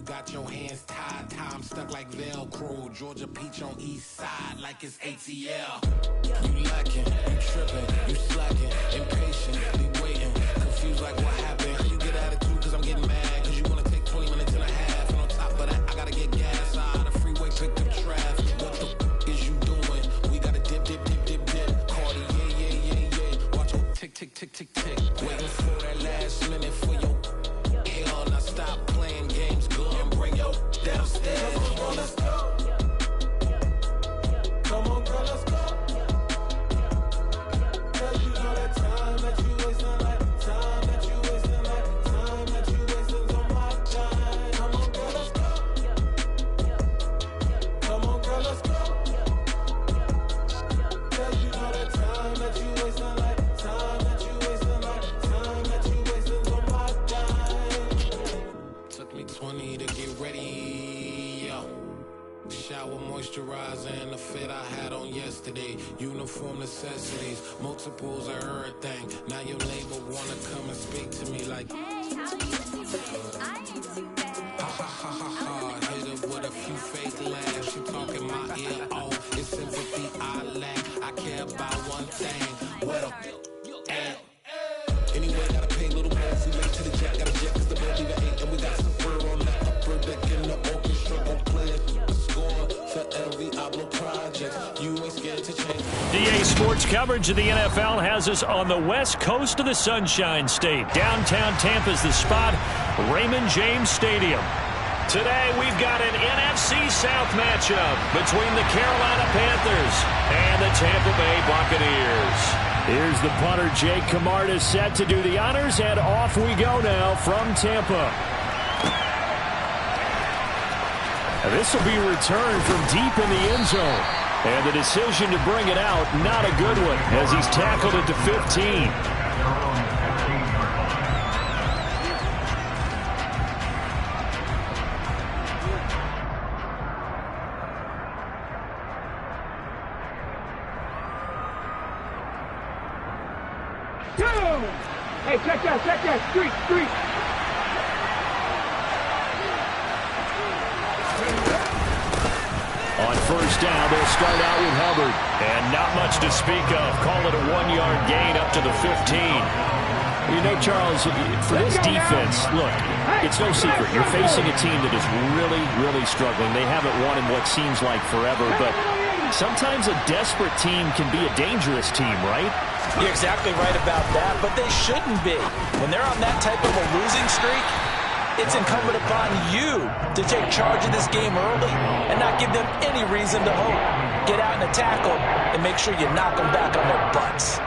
got your hands tied, time stuck like Velcro. Georgia peach on east side like it's ATL. You lacking, you tripping, you slacking, impatient, be waiting, confused like what happened. You get attitude cause I'm getting mad, cause you wanna take 20 minutes and a half. And on top of that, I gotta get gas out of the freeway, pick up traffic. What the is you doing? We gotta dip. Cardi, yeah. Watch your tick. Waiting for that last minute for your hell. Now stop playing games, go and bring your downstairs. Come on, let's go. Come on, girl, let's go. Cause you know that time that you wasting, like time that you wasting, like time that you wasting on my time. Come on, girl, let's go. Come on, girl, let's go. Cause you know that time that you wasting, like time that you wasting, like time that you wasting on my time. Took me 20 to get ready, yo. Shower, moisturizer, and the fit I had on yesterday. Uniform necessities, multiples of everything. Now your neighbor wanna come and speak to me like, hey, how are you today? I ain't too bad. ha. Hit her with a few fake laughs. She talking my ear off. It's sympathy I lack. I care about one thing. Well, anyway, gotta pay a little more. We late to the jet, gotta jet cause the boat leave at 8. And we got some fur on that upper deck in the orchestra. Gon' play a score for every Ablo project. You ain't scared to change. DA Sports coverage of the NFL has us on the west coast of the Sunshine State. Downtown Tampa's the spot, Raymond James Stadium. Today we've got an NFC South matchup between the Carolina Panthers and the Tampa Bay Buccaneers. Here's the punter, Jake Camarda, set to do the honors, and off we go now from Tampa. And this will be returned from deep in the end zone. And the decision to bring it out, not a good one, as he's tackled it to 15. Hey, check that, street. On first down, they'll start out with Hubbard. And not much to speak of. Call it a 1-yard gain up to the 15. You know, Charles, for this defense, look, it's no secret. You're facing a team that is really struggling. They haven't won in what seems like forever, but sometimes a desperate team can be a dangerous team, right? You're exactly right about that, but they shouldn't be. When they're on that type of a losing streak, it's incumbent upon you to take charge of this game early and not give them any reason to hope. Get out in a tackle and make sure you knock them back on their butts.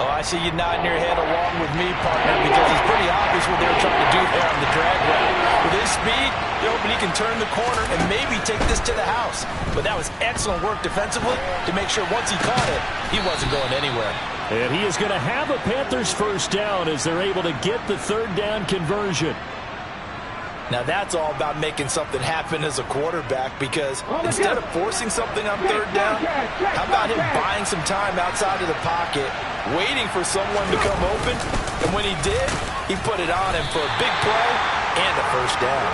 Oh, I see you nodding your head along with me, partner, because it's pretty obvious what they were trying to do there on the drag route. With his speed, you're hoping he can turn the corner and maybe take this to the house. But that was excellent work defensively to make sure once he caught it, he wasn't going anywhere. And he is going to have a Panthers first down as they're able to get the third down conversion. Now that's all about making something happen as a quarterback, because instead of forcing something on third down, how about him buying some time outside of the pocket, waiting for someone to come open, and when he did, he put it on him for a big play and a first down.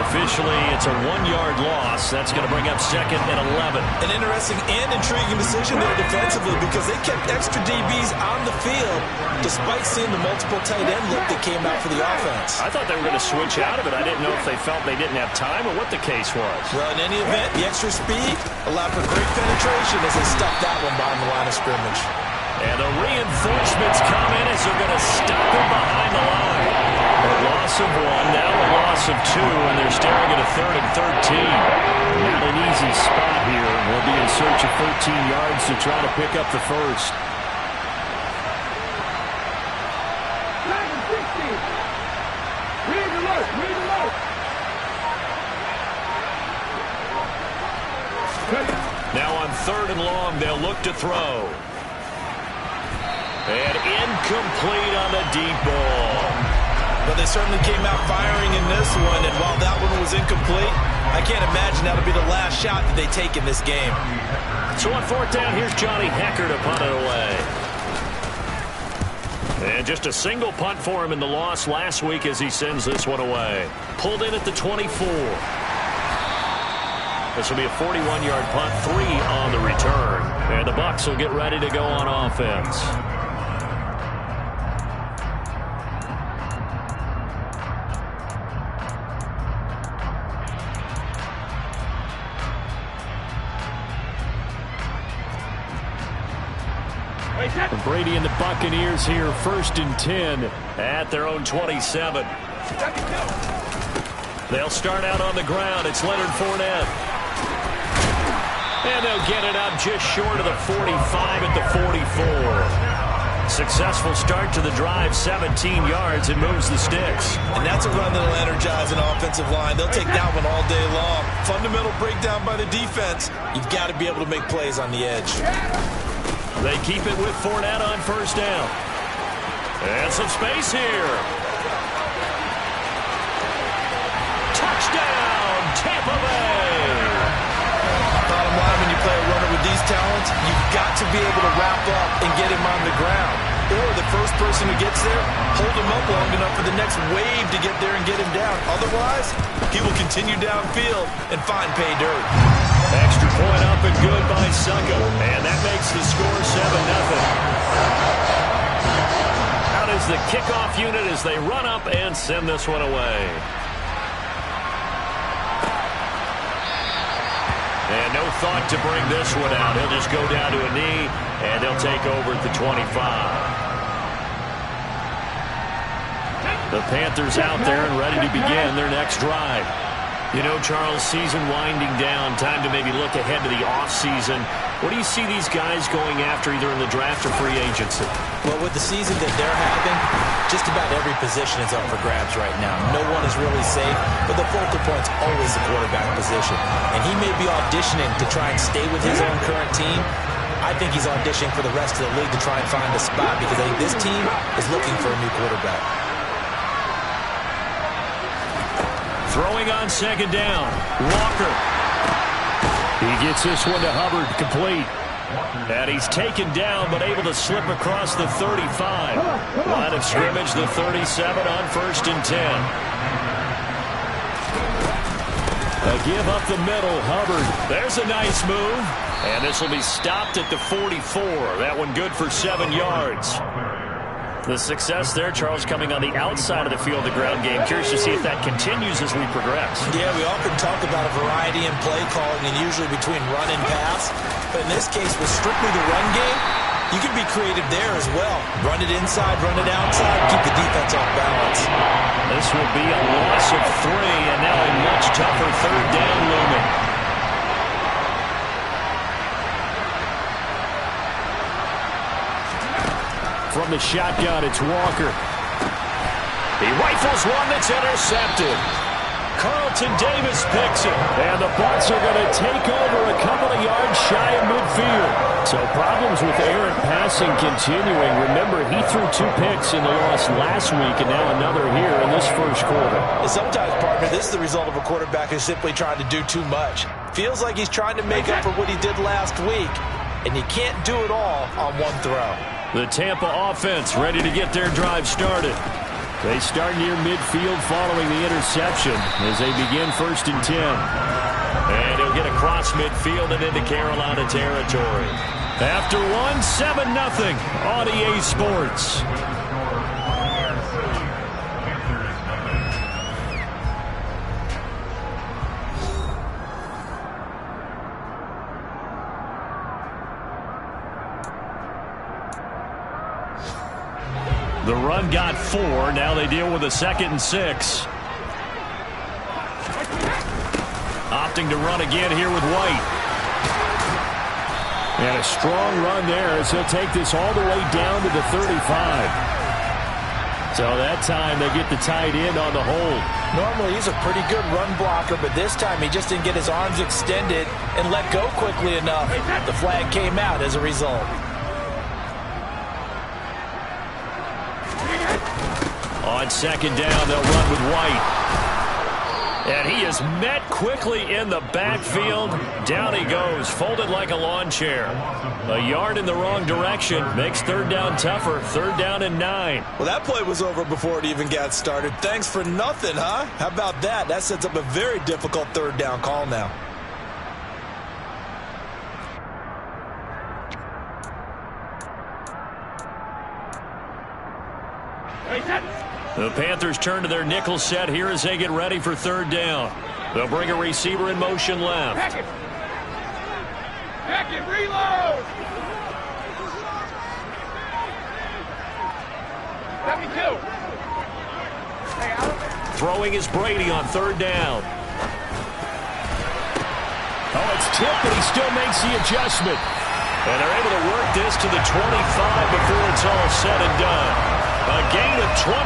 Officially, it's a 1-yard loss. That's going to bring up 2nd and 11. An interesting and intriguing decision there defensively, because they kept extra DBs on the field despite seeing the multiple tight end look that came out for the offense. I thought they were going to switch out of it. I didn't know if they felt they didn't have time or what the case was. Well, in any event, the extra speed allowed for great penetration as they stuffed that one behind the line of scrimmage. And the reinforcements come in as they're going to stop him behind the line. A loss of 1, now a loss of 2, and they're staring at a 3rd and 13. Not an easy spot here. We'll be in search of 13 yards to try to pick up the first. Now on 3rd and long, they'll look to throw. And incomplete on the deep ball. But they certainly came out firing in this one, and while that one was incomplete, I can't imagine that'll be the last shot that they take in this game. So on 4th down, here's Johnny Hecker to punt it away. And just a single punt for him in the loss last week as he sends this one away. Pulled in at the 24. This will be a 41-yard punt, 3 on the return. And the Bucs will get ready to go on offense. Brady and the Buccaneers here, 1st and 10 at their own 27. They'll start out on the ground. It's Leonard Fournette. And they'll get it up just short of the 45 at the 44. Successful start to the drive, 17 yards, and moves the sticks. And that's a run that'll energize an offensive line. They'll take that one all day long. Fundamental breakdown by the defense. You've got to be able to make plays on the edge. They keep it with Fournette on 1st down. And some space here. Touchdown, Tampa Bay. Bottom line, when you play a runner with these talents, you've got to be able to wrap up and get him on the ground. Or the first person who gets there, hold him up long enough for the next wave to get there and get him down. Otherwise, he will continue downfield and find pay dirt. Extra point up and good by Succo. And that makes the score 7-0. Out is the kickoff unit as they run up and send this one away. And no thought to bring this one out. He'll just go down to a knee, and they'll take over at the 25. The Panthers out there and ready to begin their next drive. You know, Charles, season winding down, time to maybe look ahead to the offseason. What do you see these guys going after either in the draft or free agency? Well, with the season that they're having, just about every position is up for grabs right now. No one is really safe, but the focal point's always the quarterback position. And he may be auditioning to try and stay with his own current team. I think he's auditioning for the rest of the league to try and find a spot because I think this team is looking for a new quarterback. Throwing on 2nd down, Walker. He gets this one to Hubbard, complete. And he's taken down, but able to slip across the 35. Line of scrimmage, the 37 on 1st and 10. A give up the middle, Hubbard. There's a nice move. And this will be stopped at the 44. That one good for 7 yards. The success there, Charles, coming on the outside of the field, the ground game. Curious to see if that continues as we progress. Yeah, we often talk about a variety in play calling and usually between run and pass. But in this case, with strictly the run game, you can be creative there as well. Run it inside, run it outside, keep the defense off balance. This will be a loss of 3, and now a much tougher 3rd down looming. From the shotgun, it's Walker. He rifles one that's intercepted. Carlton Davis picks it. And the Bucs are going to take over a couple of yards shy of midfield. So problems with errant passing continuing. Remember, he threw 2 picks in the loss last week and now another here in this first quarter. And sometimes, partner, this is the result of a quarterback who's simply trying to do too much. Feels like he's trying to make up for what he did last week. And you can't do it all on one throw. The Tampa offense ready to get their drive started. They start near midfield following the interception as they begin 1st and 10. And he'll get across midfield and into Carolina territory. After one, 7-0 on EA Sports. The run got 4. Now they deal with a 2nd and 6. Opting to run again here with White. And a strong run there as he'll take this all the way down to the 35. So that time they get the tight end on the hold. Normally he's a pretty good run blocker, but this time he just didn't get his arms extended and let go quickly enough. The flag came out as a result. On 2nd down, they'll run with White. And he is met quickly in the backfield. Down he goes, folded like a lawn chair. A yard in the wrong direction makes third down tougher. Third down and 9. Well, that play was over before it even got started. Thanks for nothing, huh? How about that? That sets up a very difficult third down call now. The Panthers turn to their nickel set here as they get ready for third down. They'll bring a receiver in motion left. Pack it. Pack it. Reload. 72. Hey, out. Throwing is Brady on third down. Oh, it's tipped, but he still makes the adjustment. And they're able to work this to the 25 before it's all said and done. A gain of 26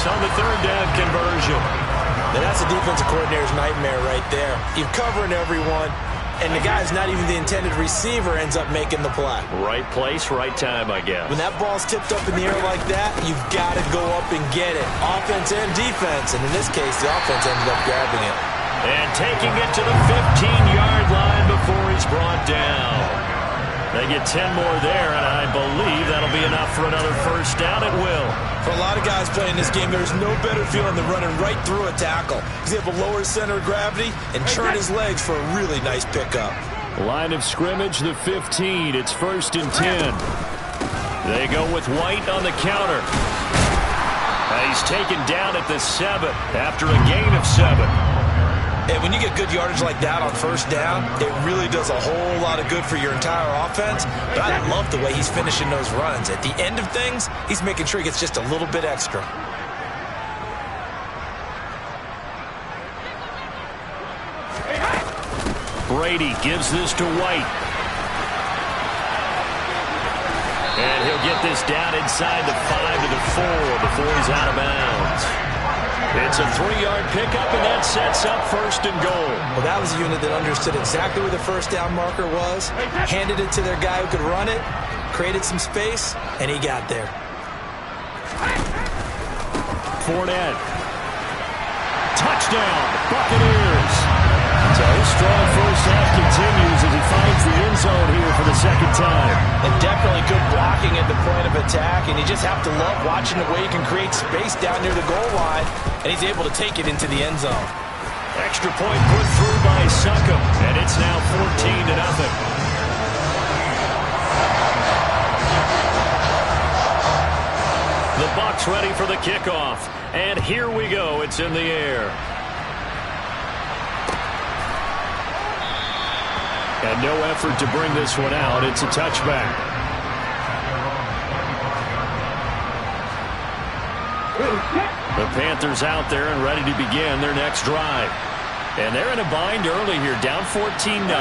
on the third down conversion. Now that's a defensive coordinator's nightmare right there. You're covering everyone, and the guy's not even the intended receiver ends up making the play. Right place, right time, I guess. When that ball's tipped up in the air like that, you've got to go up and get it. Offense and defense, and in this case, the offense ended up grabbing it. And taking it to the 15-yard line before he's brought down. They get 10 more there, and I believe that'll be enough for another first down. It will. For a lot of guys playing this game, there's no better feeling than running right through a tackle. Because you have a lower center of gravity and churn his legs for a really nice pickup. Line of scrimmage, the 15. It's 1st and 10. They go with White on the counter. He's taken down at the 7 after a gain of 7. And when you get good yardage like that on first down, it really does a whole lot of good for your entire offense. But I love the way he's finishing those runs. At the end of things, he's making sure he gets just a little bit extra. Brady gives this to White. And he'll get this down inside the 5 to the 4 before he's out of bounds. It's a 3-yard pickup, and that sets up 1st and goal. Well, that was a unit that understood exactly where the first down marker was, handed it to their guy who could run it, created some space, and he got there. Fournette. Touchdown, Buccaneers. So his strong first half continues as he finds the end zone here for the second time. And definitely good blocking at the point of attack, and you just have to love watching the way he can create space down near the goal line, and he's able to take it into the end zone. Extra point put through by Succop, and it's now 14-0. The Bucs ready for the kickoff, and here we go. It's in the air. And no effort to bring this one out. It's a touchback. The Panthers out there and ready to begin their next drive. And they're in a bind early here, down 14-0.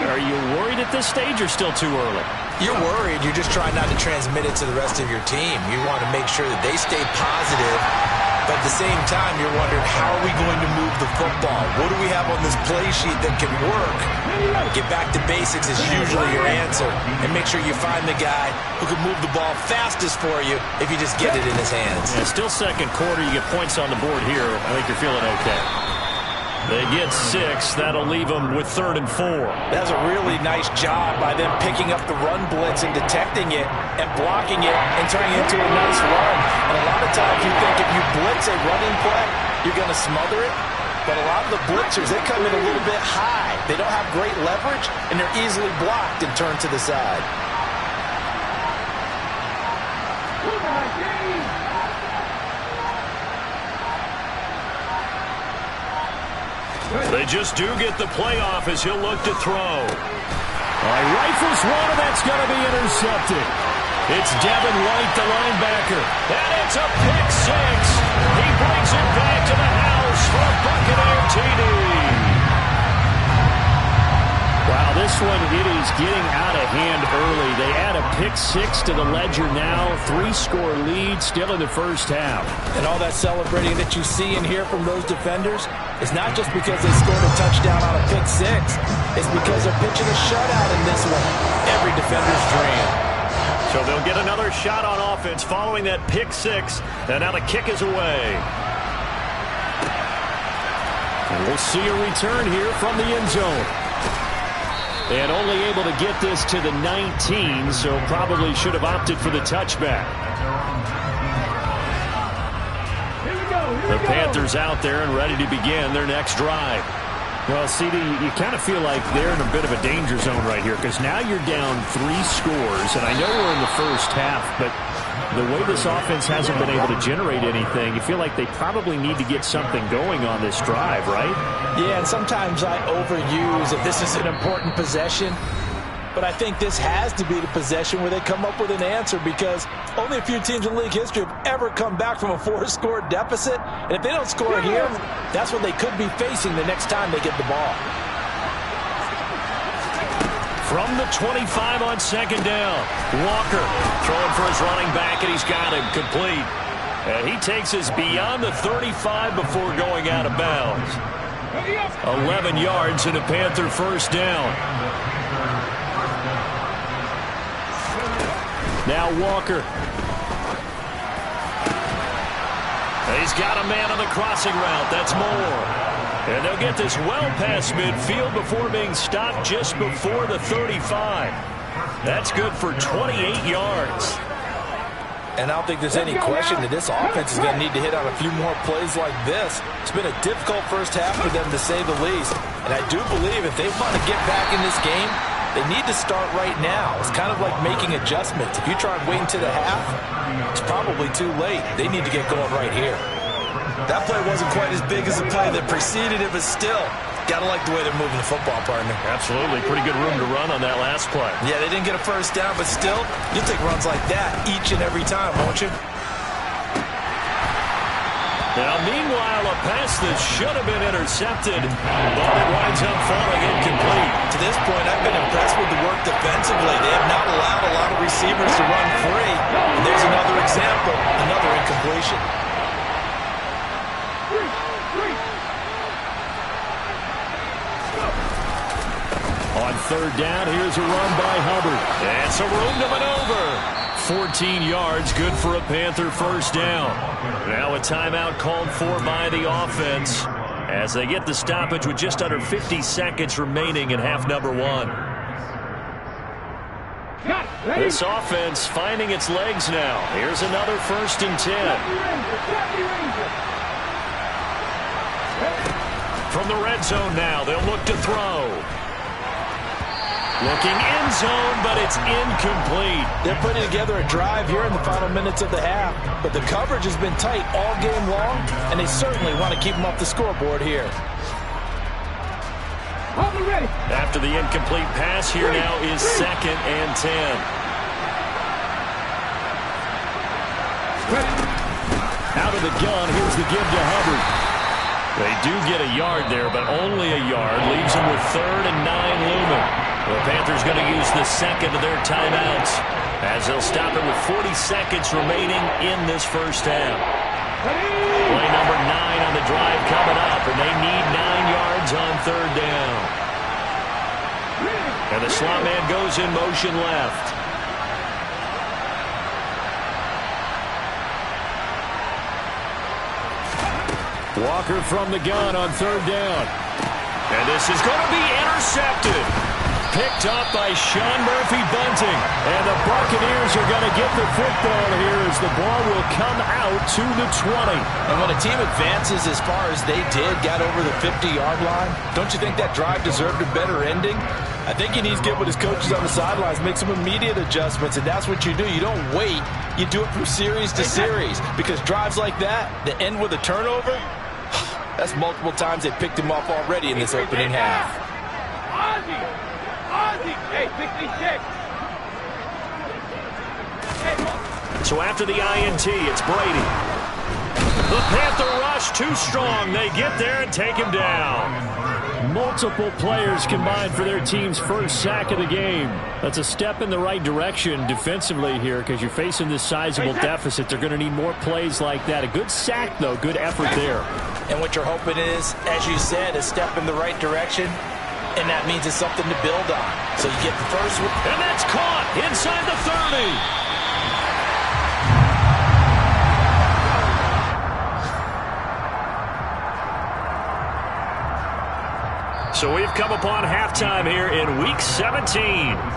Are you worried at this stage or still too early? You're worried. You're just trying not to transmit it to the rest of your team. You want to make sure that they stay positive. But at the same time, you're wondering, how are we going to move the football? What do we have on this play sheet that can work? Get back to basics is usually your answer. And make sure you find the guy who can move the ball fastest for you if you just get it in his hands. Yeah, still second quarter. You get points on the board here. I think you're feeling okay. They get 6. That'll leave them with 3rd and 4. That's a really nice job by them picking up the run blitz and detecting it and blocking it and turning it into a nice run. And a lot of times you think if you blitz a running play, you're going to smother it. But a lot of the blitzers, they come in a little bit high. They don't have great leverage, and they're easily blocked and turned to the side. They just do get the playoff as he'll look to throw. Rifles one, and that's going to be intercepted. It's Devin White, the linebacker. And it's a pick 6. He brings it back to the house for a Buccaneer TD. Wow, this one, it is getting out of hand early. They add a pick 6 to the ledger now. 3-score lead still in the first half. And all that celebrating that you see and hear from those defenders is not just because they scored a touchdown on a pick 6. It's because they're pitching a shutout in this one. Every defender's dream. So they'll get another shot on offense following that pick 6. And now the kick is away. And we'll see a return here from the end zone. And only able to get this to the 19, so probably should have opted for the touchback. The Panthers out there and ready to begin their next drive. Well, CD, you kind of feel like they're in a bit of a danger zone right here because now you're down 3 scores, and I know we're in the first half, but the way this offense hasn't been able to generate anything, you feel like they probably need to get something going on this drive, right? Yeah, and sometimes I overuse if this is an important possession. But I think this has to be the possession where they come up with an answer because only a few teams in league history have ever come back from a 4-score deficit. And if they don't score here, that's what they could be facing the next time they get the ball. From the 25 on second down, Walker throwing for his running back, and he's got him complete. And he takes us beyond the 35 before going out of bounds. 11 yards and a Panther first down. Now Walker. He's got a man on the crossing route. That's Moore. And they'll get this well past midfield before being stopped just before the 35. That's good for 28 yards. And I don't think there's any question that this offense is going to need to hit on a few more plays like this. It's been a difficult first half for them, to say the least. And I do believe if they want to get back in this game, they need to start right now. It's kind of like making adjustments. If you try and wait until the half, it's probably too late. They need to get going right here. That play wasn't quite as big as the play that preceded it, but still, got to like the way they're moving the football, partner. Absolutely. Pretty good room to run on that last play. Yeah, they didn't get a first down, but still, you'll take runs like that each and every time, won't you? Now, meanwhile, a pass that should have been intercepted, but it winds up falling incomplete. To this point, I've been impressed with the work defensively. They have not allowed a lot of receivers to run free. And there's another example, another incompletion. On third down, here's a run by Hubbard. And some room to maneuver. 14 yards, good for a Panther first down. Now a timeout called for by the offense as they get the stoppage with just under 50 seconds remaining in half number 1. This offense finding its legs now. Here's another 1st and 10. From the red zone now, they'll look to throw. Looking end zone, but it's incomplete. They're putting together a drive here in the final minutes of the half, but the coverage has been tight all game long, and they certainly want to keep them off the scoreboard here. After the incomplete pass, here now is 2nd and 10. Out of the gun, here's the give to Hubbard. They do get a yard there, but only a yard. Leaves them with 3rd and 9 looming. The Panthers going to use the second of their timeouts as they'll stop it with 40 seconds remaining in this first half. Play number 9 on the drive coming up, and they need 9 yards on 3rd down. And the slot man goes in motion left. Walker from the gun on 3rd down. And this is going to be intercepted. Picked up by Sean Murphy-Bunting. And the Buccaneers are going to get the football here as the ball will come out to the 20. And when a team advances as far as they did, got over the 50-yard line, don't you think that drive deserved a better ending? I think he needs to get with his coaches on the sidelines, make some immediate adjustments, and that's what you do. You don't wait. You do it from series to series because drives like that end with a turnover, that's multiple times they picked him off already in this opening half. So after the INT, it's Brady. The Panther rush too strong. They get there and take him down. Multiple players combined for their team's first sack of the game. That's a step in the right direction defensively here because you're facing this sizable deficit. They're going to need more plays like that. A good sack, though. Good effort there. And what you're hoping is, as you said, a step in the right direction. And that means it's something to build on. So you get the first one. And that's caught inside the 30. So we've come upon halftime here in Week 17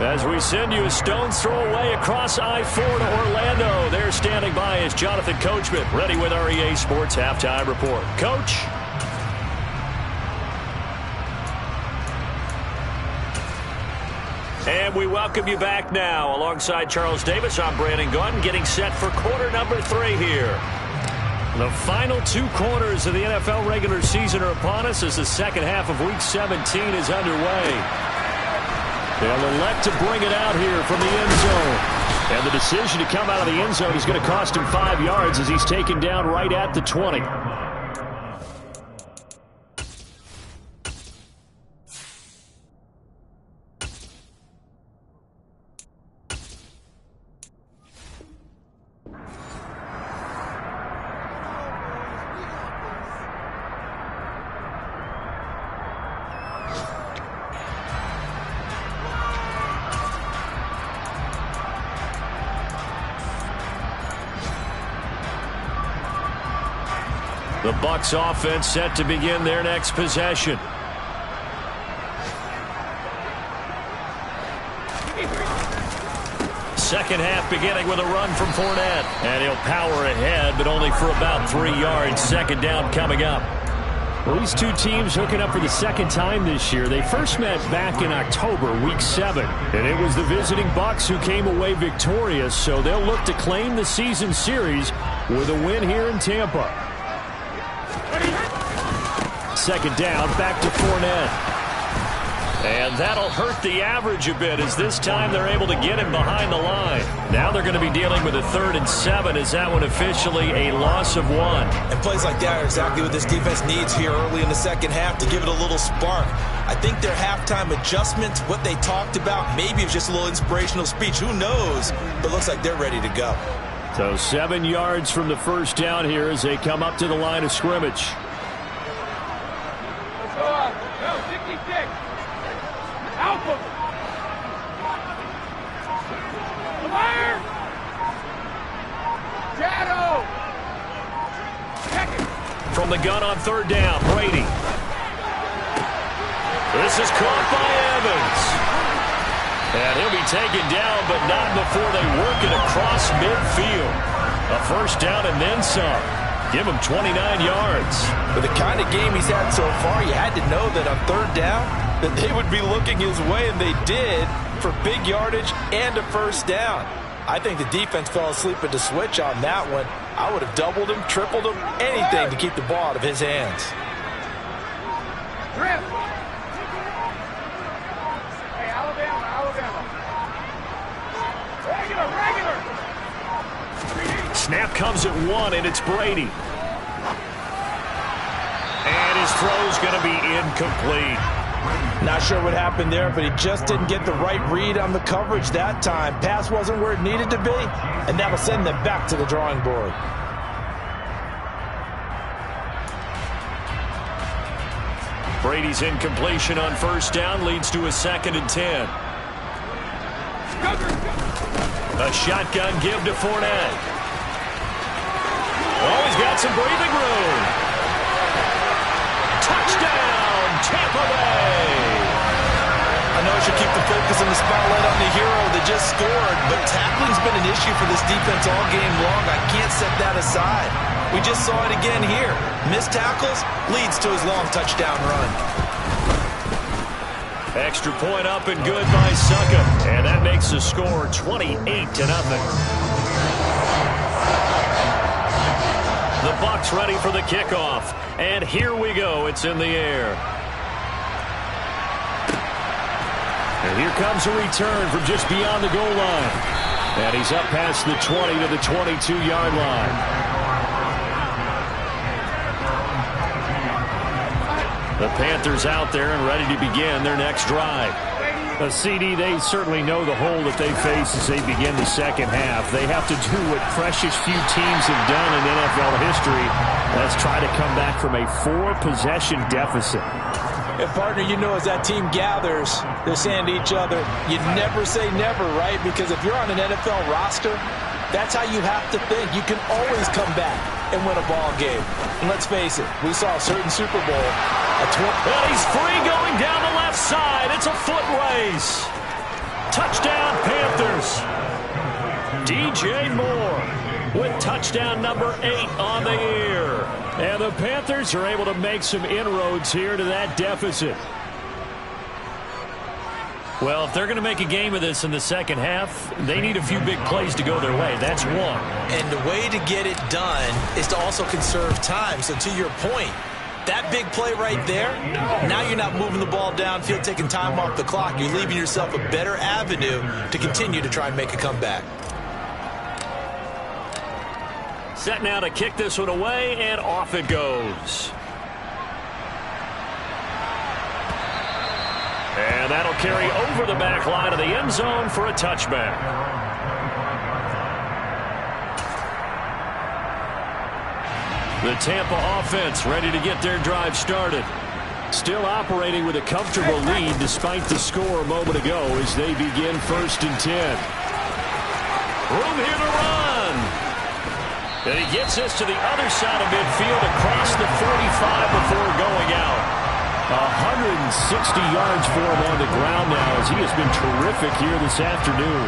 as we send you a stone's throw away across I-4 to Orlando. There standing by is Jonathan Coachman, ready with our EA Sports Halftime Report. Coach? And we welcome you back now. Alongside Charles Davis, I'm Brandon Gunn, getting set for quarter number 3 here. The final 2 quarters of the NFL regular season are upon us as the second half of Week 17 is underway. They'll elect to bring it out here from the end zone. And the decision to come out of the end zone is going to cost him 5 yards as he's taken down right at the 20. The Bucs offense set to begin their next possession. Second half beginning with a run from Fournette. And he'll power ahead, but only for about 3 yards. Second down coming up. Well, these two teams hooking up for the second time this year. They first met back in October, Week 7. And it was the visiting Bucs who came away victorious, so they'll look to claim the season series with a win here in Tampa. Second down, back to Fournette. And that'll hurt the average a bit as this time they're able to get him behind the line. Now they're going to be dealing with a 3rd and 7 as that one officially a loss of 1. And plays like that are exactly what this defense needs here early in the second half to give it a little spark. I think their halftime adjustments, what they talked about, maybe it was just a little inspirational speech. Who knows? But looks like they're ready to go. So 7 yards from the first down here as they come up to the line of scrimmage. No, 66. Alpha. Fire. Shadow. Check it. From the gun on 3rd down, Brady. This is caught by Evans. And he'll be taken down, but not before they work it across midfield. A first down and then some. Give him 29 yards. For the kind of game he's had so far, you had to know that on 3rd down that they would be looking his way, and they did, for big yardage and a first down. I think the defense fell asleep at the switch on that one. I would have doubled him, tripled him, anything to keep the ball out of his hands. Drip. Hey, Alabama. Regular. Snap comes at 1, and it's Brady. And his throw's going to be incomplete. Not sure what happened there, but he just didn't get the right read on the coverage that time. Pass wasn't where it needed to be, and that'll send them back to the drawing board. Brady's incompletion on first down leads to a 2nd and 10. A shotgun give to Fournette. Oh, he's got some breathing room. Touchdown, Tampa Bay. I know I should keep the focus and the spotlight on the hero that just scored, but tackling's been an issue for this defense all game long. I can't set that aside. We just saw it again here. Missed tackles leads to his long touchdown run. Extra point up and good by Suckup. And that makes the score 28-0. The Bucs ready for the kickoff. And here we go. It's in the air. And here comes a return from just beyond the goal line. And he's up past the 20 to the 22-yard line. The Panthers out there and ready to begin their next drive. CD, they certainly know the hole that they face as they begin the second half. They have to do what precious few teams have done in NFL history. Let's try to come back from a 4-possession deficit. And, partner, you know as that team gathers, they're saying to each other, you never say never, right? Because if you're on an NFL roster, that's how you have to think. You can always come back and win a ball game. And let's face it, we saw a certain Super Bowl And he's free going down the left side. It's a foot race. Touchdown, Panthers. DJ Moore with touchdown number 8 on the year. And the Panthers are able to make some inroads here to that deficit. Well, if they're going to make a game of this in the second half, they need a few big plays to go their way. That's one. And the way to get it done is to also conserve time. So to your point, that big play right there, now you're not moving the ball downfield, taking time off the clock. You're leaving yourself a better avenue to continue to try and make a comeback. Set now to kick this one away, and off it goes. And that'll carry over the back line of the end zone for a touchback. The Tampa offense ready to get their drive started. Still operating with a comfortable lead despite the score a moment ago as they begin 1st and 10. Room here to run. And he gets this to the other side of midfield across the 45 before going out. 160 yards for him on the ground now as he has been terrific here this afternoon.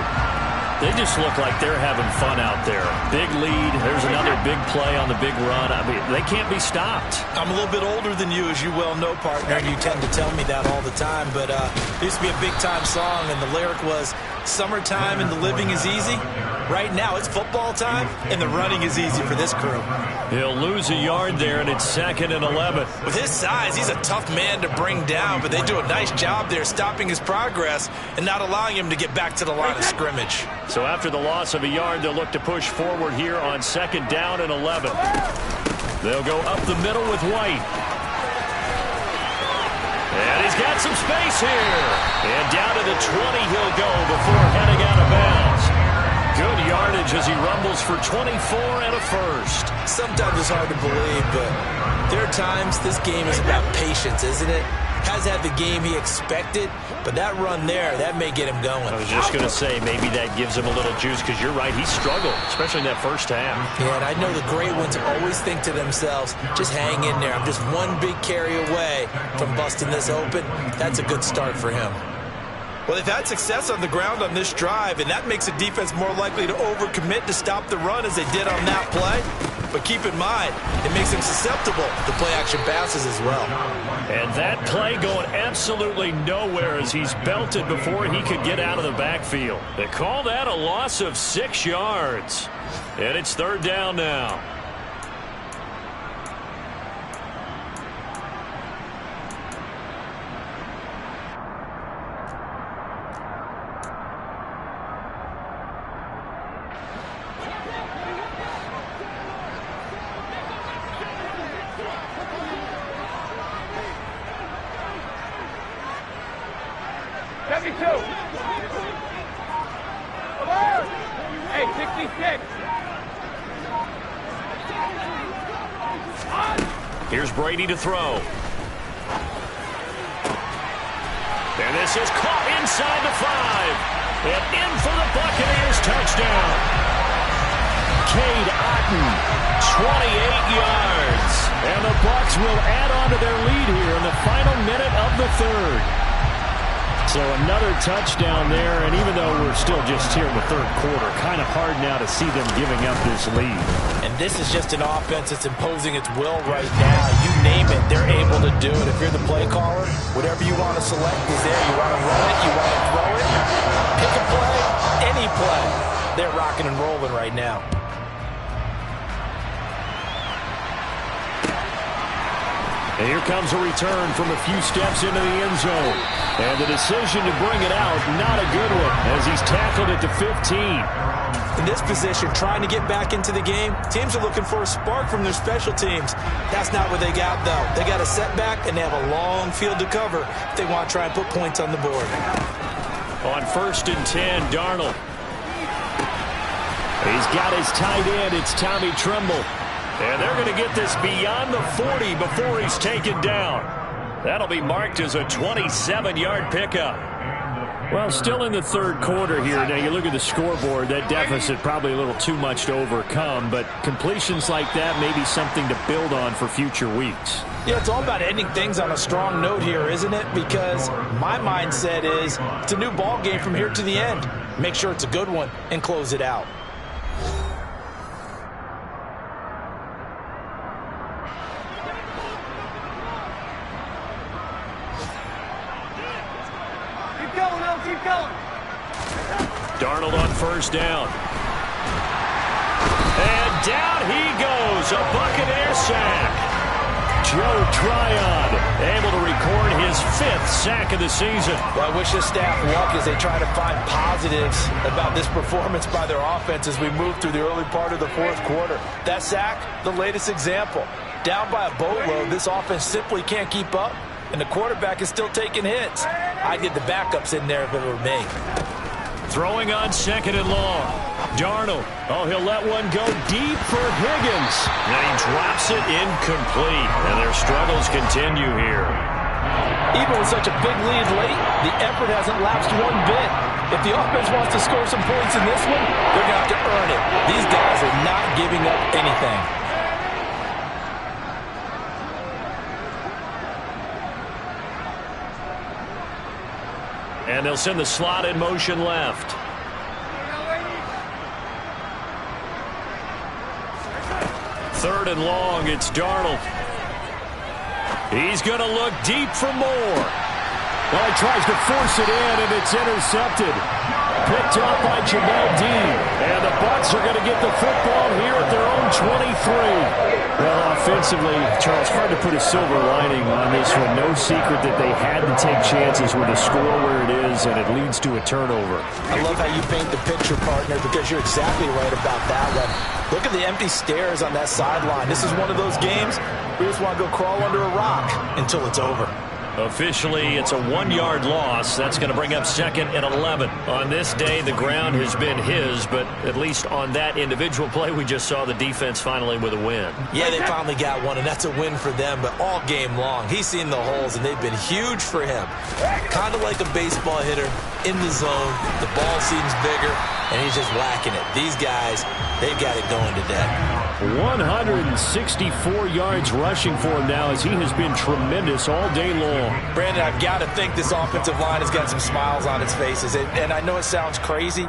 They just look like they're having fun out there. Big lead. There's another big play on the big run. I mean, they can't be stopped. I'm a little bit older than you, as you well know, partner. You tend to tell me that all the time. But there used to be a big-time song, and the lyric was, "Summertime and the living is easy." Right now, it's football time, and the running is easy for this crew. He'll lose a yard there, and it's 2nd and 11. With his size, he's a tough man to bring down, but they do a nice job there stopping his progress and not allowing him to get back to the line of scrimmage. So after the loss of a yard, they'll look to push forward here on 2nd down and 11. They'll go up the middle with White. And he's got some space here. And down to the 20 he'll go before heading out of bounds. Good yardage as he rumbles for 24 and a first. Sometimes it's hard to believe, but there are times this game is about patience, isn't it? Has had the game he expected, but that run there, that may get him going. I was just going to say, maybe that gives him a little juice, because you're right, he struggled, especially in that first half. Yeah, and I know the great ones always think to themselves, just hang in there. I'm just one big carry away from busting this open. That's a good start for him. Well, they've had success on the ground on this drive, and that makes the defense more likely to overcommit to stop the run as they did on that play. But keep in mind, it makes them susceptible to play-action passes as well. And that play going absolutely nowhere as he's belted before he could get out of the backfield. They call that a loss of 6 yards. And it's 3rd down now. Hey, 66. Here's Brady to throw. And this is caught inside the 5. And in for the Buccaneers touchdown. Cade Otton, 28 yards. And the Bucs will add on to their lead here in the final minute of the 3rd. So another touchdown there, and even though we're still just here in the 3rd quarter, kind of hard now to see them giving up this lead. And this is just an offense that's imposing its will right now. You name it, they're able to do it. If you're the play caller, whatever you want to select is there. You want to run it, you want to throw it, pick a play, any play. They're rocking and rolling right now. And here comes a return from a few steps into the end zone. And the decision to bring it out, not a good one, as he's tackled at the 15. In this position, trying to get back into the game, teams are looking for a spark from their special teams. That's not what they got, though. They got a setback, and they have a long field to cover if they want to try and put points on the board. On 1st and 10, Darnold. He's got his tight end. It's Tommy Tremble. And they're going to get this beyond the 40 before he's taken down. That'll be marked as a 27-yard pickup. Well, still in the third quarter here. Now, you look at the scoreboard, that deficit probably a little too much to overcome, but completions like that may be something to build on for future weeks. Yeah, it's all about ending things on a strong note here, isn't it? Because my mindset is it's a new ball game from here to the end. Make sure it's a good one and close it out. Keep going. Darnold on first down. And down he goes. A Buccaneer sack. Joe Tryon able to record his 5th sack of the season. Well, I wish this staff luck as they try to find positives about this performance by their offense as we move through the early part of the fourth quarter. That sack, the latest example. Down by a boatload, this offense simply can't keep up, and the quarterback is still taking hits. I'd get the backups in there if it were me. Throwing on second and long. Darnold. Oh, he'll let one go deep for Higgins. And he drops it incomplete. And their struggles continue here. Even with such a big lead late, the effort hasn't lapsed one bit. If the offense wants to score some points in this one, they're going to have to earn it. These guys are not giving up anything. And they'll send the slot in motion left. Third and long, it's Darnold. He's going to look deep for more. Well, he tries to force it in, and it's intercepted. Picked up by Jamel Dean. And the Bucs are going to get the football here at their own 23. Well, offensively, Charles, hard to put a silver lining on this one. No secret that they had to take chances with the score where it is, and it leads to a turnover. I love how you paint the picture, partner, because you're exactly right about that one. Look at the empty stares on that sideline. This is one of those games where you just want to go crawl under a rock until it's over. Officially, it's a 1-yard loss. That's going to bring up 2nd and 11. On this day, the ground has been his, but at least on that individual play, we just saw the defense finally with a win. Yeah, they finally got one, and that's a win for them, but all game long, he's seen the holes, and they've been huge for him. Kind of like a baseball hitter in the zone. The ball seems bigger, and he's just whacking it. These guys, they've got it going today. 164 yards rushing for him now as he has been tremendous all day long. Brandon, I've got to think this offensive line has got some smiles on its faces. And I know it sounds crazy,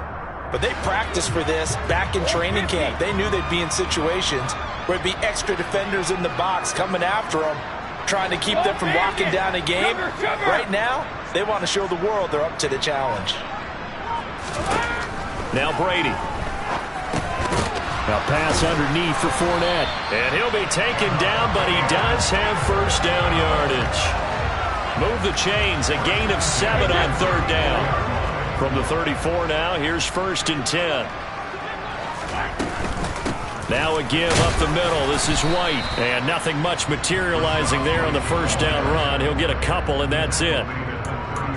but they practiced for this back in training camp. They knew they'd be in situations where there'd be extra defenders in the box coming after them, trying to keep them from locking down a game. Right now, they want to show the world they're up to the challenge. Now Brady. A pass underneath for Fournette. And he'll be taken down, but he does have first down yardage. Move the chains, a gain of 7 on third down. From the 34 now, here's 1st and 10. Now a give up the middle. This is White. And nothing much materializing there on the first down run. He'll get a couple, and that's it.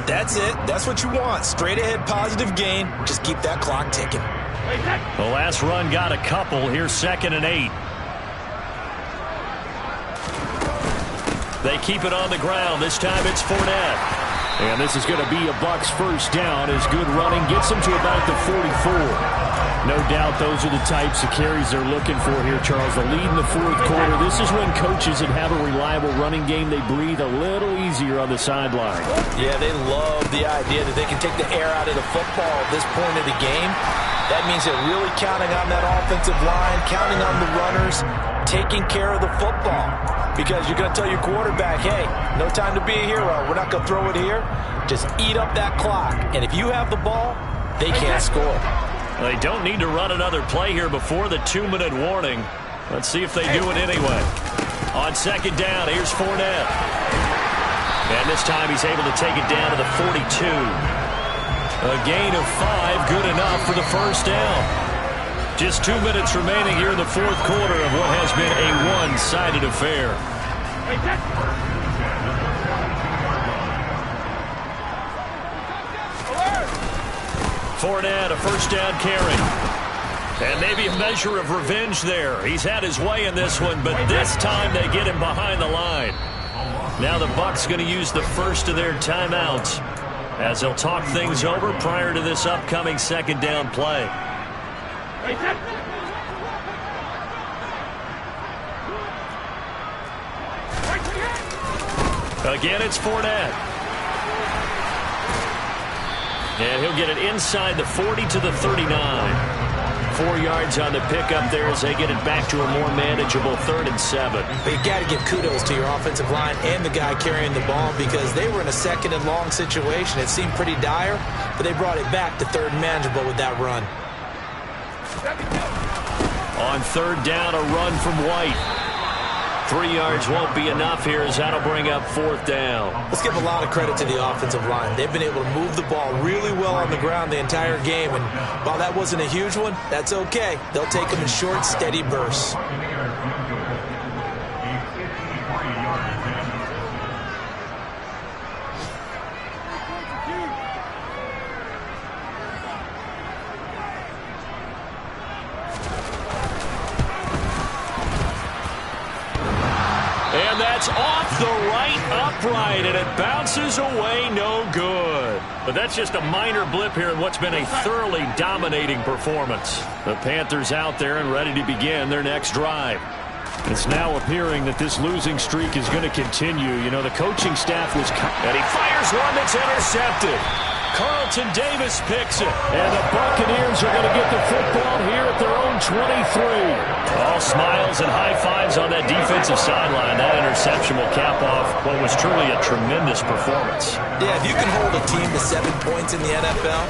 That's it. That's what you want. Straight ahead positive gain. Just keep that clock ticking. The last run got a couple. Here's 2nd and 8. They keep it on the ground. This time it's Fournette. And this is going to be a Bucs first down as good running gets them to about the 44. No doubt those are the types of carries they're looking for here, Charles. The lead in the fourth quarter. This is when coaches that have a reliable running game, they breathe a little easier on the sideline. Yeah, they love the idea that they can take the air out of the football at this point of the game. That means they're really counting on that offensive line, counting on the runners, taking care of the football. Because you're going to tell your quarterback, hey, no time to be a hero. We're not going to throw it here. Just eat up that clock. And if you have the ball, they can't score. They don't need to run another play here before the 2-minute warning. Let's see if they do it anyway. On 2nd down, here's Fournette. And this time he's able to take it down to the 42. A gain of 5, good enough for the first down. Just 2 minutes remaining here in the fourth quarter of what has been a one-sided affair. Fournette, a first down carry. And maybe a measure of revenge there. He's had his way in this one, but this time they get him behind the line. Now the Bucs going to use the first of their timeouts. as they'll talk things over prior to this upcoming second down play. Again, it's Fournette. And he'll get it inside the 40 to the 39. 4 yards on the pickup there as they get it back to a more manageable 3rd and 7. But you got to give kudos to your offensive line and the guy carrying the ball because they were in a 2nd and long situation. It seemed pretty dire, but they brought it back to 3rd and manageable with that run. On 3rd down, a run from White. 3 yards won't be enough here as that'll bring up 4th down. Let's give a lot of credit to the offensive line. They've been able to move the ball really well on the ground the entire game, and while that wasn't a huge one, that's okay. They'll take them in short, steady bursts. And that's off the right upright, and it bounces away no good. But that's just a minor blip here in what's been a thoroughly dominating performance. The Panthers out there and ready to begin their next drive. It's now appearing that this losing streak is going to continue. You know, the coaching staff was... And he fires one that's intercepted. Carlton Davis picks it. And the Buccaneers are going to get the football here at their own 23. All smiles and high fives on that defensive sideline. That interception will cap off what was truly a tremendous performance. Yeah, if you can hold a team to 7 points in the NFL,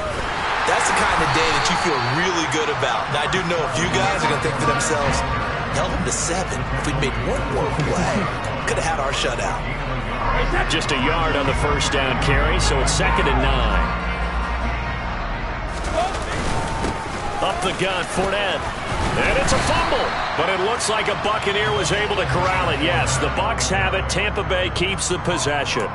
that's the kind of day that you feel really good about. Now, I do know a few guys are going to think to themselves, held them to 7. If we'd made one more play, could have had our shutout. Just a yard on the 1st down carry, so it's 2nd and 9. Up the gut, Fournette. And it's a fumble. But it looks like a Buccaneer was able to corral it. Yes, the Bucs have it. Tampa Bay keeps the possession.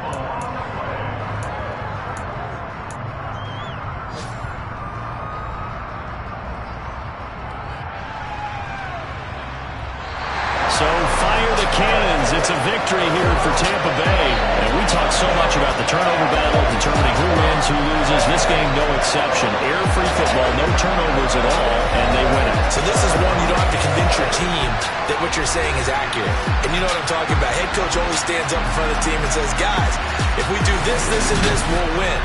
So fire the cannons. It's a victory here for Tampa Bay. And we talked so much about the turnover battle, determining who wins, who loses. This game, no exception. Error-free football, no turnovers at all, and they win it. So this is one you don't have to convince your team that what you're saying is accurate. And you know what I'm talking about. Head coach always stands up in front of the team and says, guys, if we do this, this, and this, we'll win.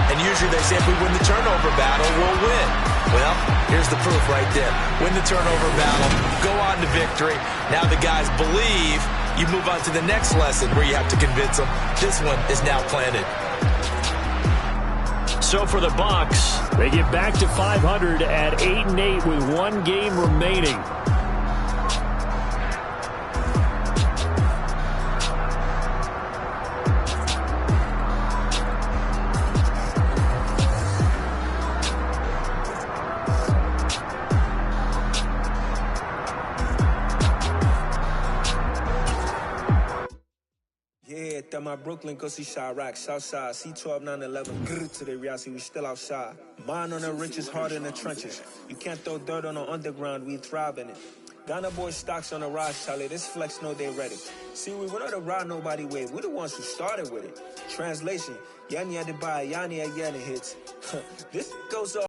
And usually they say if we win the turnover battle, we'll win. Well, here's the proof right there. Win the turnover battle, go on to victory. Now the guys believe. You move on to the next lesson where you have to convince them. This one is now planted. So for the Bucs, they get back to 500 at 8-8 with 1 game remaining. That my Brooklyn, go see Chirac, Southside, C12, 911, to the reality, we still outside. Mine on the riches, hard in the trenches. You can't throw dirt on the underground, we thrive in it. Ghana boys stocks on the rise, Charlie, this flex know they ready. See, we went on the ride nobody with, we're the ones who started with it. Translation, Yani had to buy, Yani again hits. This goes off.